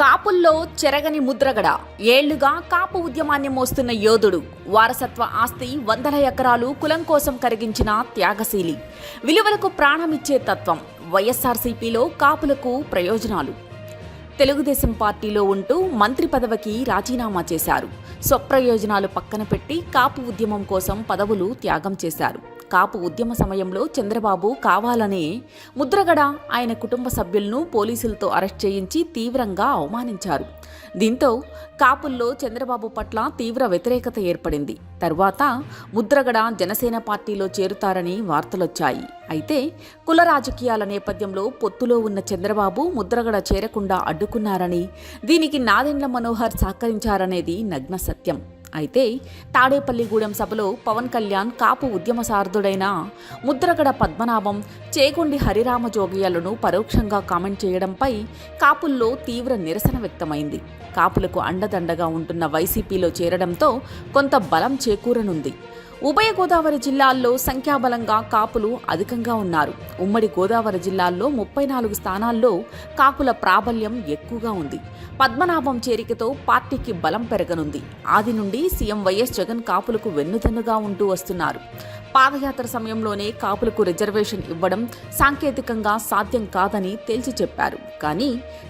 కాపుల్లో చెరగని ముద్రగడ ఏళ్లుగా కాపు ఉద్యమాన్ని మోస్తున్న యోధుడు వారసత్వ ఆస్తి వందల ఎకరాలు కులం కోసం కరిగించిన త్యాగశీలి విలువలకు ప్రాణమిచ్చే తత్వం వైఎస్ఆర్సీపీలో కాపులకు ప్రయోజనాలు తెలుగుదేశం పార్టీలో ఉంటూ మంత్రి పదవికి రాజీనామా చేశారు. స్వప్రయోజనాలు పక్కన పెట్టి కాపు ఉద్యమం కోసం పదవులు త్యాగం చేశారు. కాపు ఉద్యమ సమయంలో చంద్రబాబు కావాలనే ముద్రగడ ఆయన కుటుంబ సభ్యులను పోలీసులతో అరెస్ట్ చేయించి తీవ్రంగా అవమానించారు. దీంతో కాపుల్లో చంద్రబాబు పట్ల తీవ్ర వ్యతిరేకత ఏర్పడింది. తర్వాత ముద్రగడ జనసేన పార్టీలో చేరుతారని వార్తలొచ్చాయి. అయితే కుల రాజకీయాల నేపథ్యంలో పొత్తులో ఉన్న చంద్రబాబు ముద్రగడ చేరకుండా అడ్డుకున్నారని, దీనికి నాదెండ్ల మనోహర్ సహకరించారనేది నగ్న సత్యం. అయితే తాడేపల్లిగూడెం సభలో పవన్ కళ్యాణ్ కాపు ఉద్యమ సారథుడైన ముద్రగడ పద్మనాభం, చేగొండి హరిరామ జోగియాలను పరోక్షంగా కామెంట్ చేయడంపై కాపుల్లో తీవ్ర నిరసన వ్యక్తమైంది. కాపులకు అండదండగా ఉంటున్న వైసీపీలో చేరడంతో కొంత బలం చేకూరనుంది. ఉభయ గోదావరి జిల్లాల్లో సంఖ్యాబలంగా కాపులు అధికంగా ఉన్నారు. ఉమ్మడి గోదావరి జిల్లాల్లో 34 స్థానాల్లో కాపుల ప్రాబల్యం ఎక్కువగా ఉంది. పద్మనాభం చేరికతో పార్టీకి బలం పెరగనుంది. ఆది నుండి సీఎం వైఎస్ జగన్ కాపులకు వెన్నుదన్నుగా ఉంటూ వస్తున్నారు. పాదయాత్ర సమయంలోనే కాపులకు రిజర్వేషన్ ఇవ్వడం సాంకేతికంగా సాధ్యం కాదని తేల్చి చెప్పారు. కానీ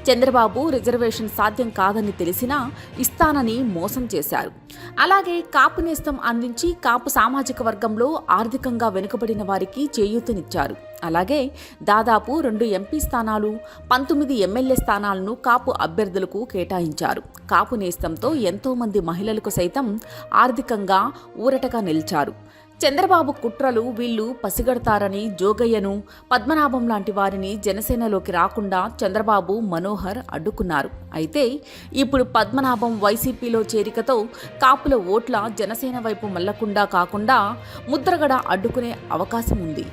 చంద్రబాబు రిజర్వేషన్ సాధ్యం కాదని తెలిసినా ఇస్తానని మోసం చేశారు. అలాగే కాపు నేస్తం అందించి కాపు సామాజిక వర్గంలో ఆర్థికంగా వెనుకబడిన వారికి చేయూతనిచ్చారు. అలాగే దాదాపు 2 ఎంపీ స్థానాలు, 19 ఎమ్మెల్యే స్థానాలను కాపు అభ్యర్థులకు కేటాయించారు. కాపు నేస్తంతో ఎంతోమంది మహిళలకు సైతం ఆర్థికంగా ఊరటగా నిలిచారు. చంద్రబాబు కుట్రలు వీళ్లు పసిగడతారని జోగయ్యను, పద్మనాభం లాంటి వారిని జనసేనలోకి రాకుండా చంద్రబాబు మనోహర్ అడ్డుకున్నారు. అయితే ఇప్పుడు పద్మనాభం వైసీపీలో చేరికతో కాపుల ఓట్ల జనసేన వైపు మళ్లకుండా కాకుండా ముద్రగడ అడ్డుకునే అవకాశం ఉంది.